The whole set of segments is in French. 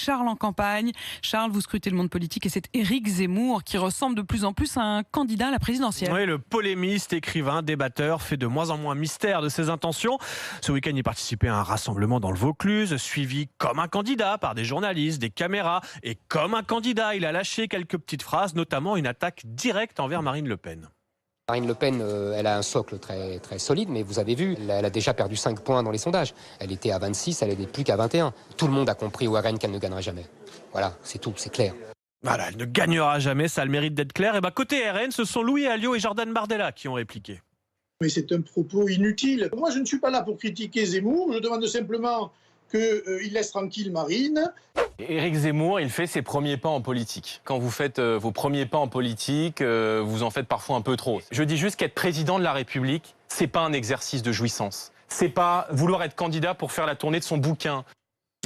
Charles en campagne. Charles, vous scrutez le monde politique et c'est Éric Zemmour qui ressemble de plus en plus à un candidat à la présidentielle. Oui, le polémiste, écrivain, débatteur fait de moins en moins mystère de ses intentions. Ce week-end, il participait à un rassemblement dans le Vaucluse, suivi comme un candidat par des journalistes, des caméras. Et comme un candidat, il a lâché quelques petites phrases, notamment une attaque directe envers Marine Le Pen. Marine Le Pen, elle a un socle très, très solide, mais vous avez vu, elle a déjà perdu 5 points dans les sondages. Elle était à 26, elle n'est plus qu'à 21. Tout le monde a compris au RN qu'elle ne gagnerait jamais. Voilà, c'est tout, c'est clair. Voilà, elle ne gagnera jamais, ça a le mérite d'être clair. Et côté RN, ce sont Louis Alliot et Jordan Bardella qui ont répliqué. Mais c'est un propos inutile. Moi, je ne suis pas là pour critiquer Zemmour. Je demande simplement qu'il laisse tranquille Marine. Éric Zemmour, il fait ses premiers pas en politique. Quand vous faites vos premiers pas en politique, vous en faites parfois un peu trop. Je dis juste qu'être président de la République, c'est pas un exercice de jouissance. C'est pas vouloir être candidat pour faire la tournée de son bouquin.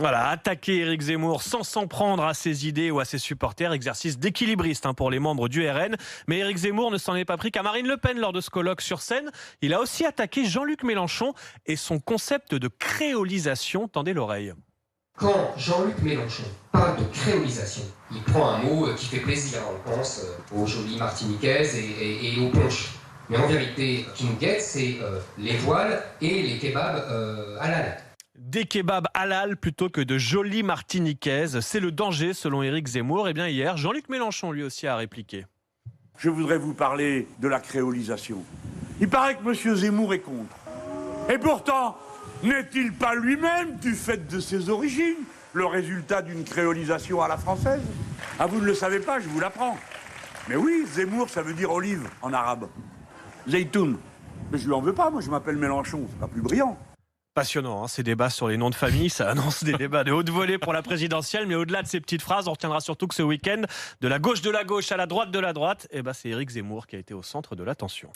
Voilà, attaquer Éric Zemmour sans s'en prendre à ses idées ou à ses supporters, exercice d'équilibriste pour les membres du RN. Mais Éric Zemmour ne s'en est pas pris qu'à Marine Le Pen lors de ce colloque sur scène. Il a aussi attaqué Jean-Luc Mélenchon et son concept de créolisation. Tendez l'oreille. Quand Jean-Luc Mélenchon parle de créolisation, il prend un mot qui fait plaisir, on pense aux jolies martiniquaises et aux punches. Mais en vérité, ce qui nous guette, c'est les voiles et les kebabs halal. Des kebabs halal plutôt que de jolies martiniquaises, c'est le danger selon Éric Zemmour. Et bien hier, Jean-Luc Mélenchon lui aussi a répliqué. Je voudrais vous parler de la créolisation. Il paraît que M. Zemmour est contre. Et pourtant, n'est-il pas lui-même, du fait de ses origines, le résultat d'une créolisation à la française? Ah, vous ne le savez pas, je vous l'apprends. Mais oui, Zemmour, ça veut dire olive en arabe. Zeytoun. Mais je lui en veux pas, moi je m'appelle Mélenchon, c'est pas plus brillant. Passionnant, ces débats sur les noms de famille, ça annonce des débats de haute volée pour la présidentielle, mais au-delà de ces petites phrases, on retiendra surtout que ce week-end, de la gauche à la droite, c'est Éric Zemmour qui a été au centre de l'attention.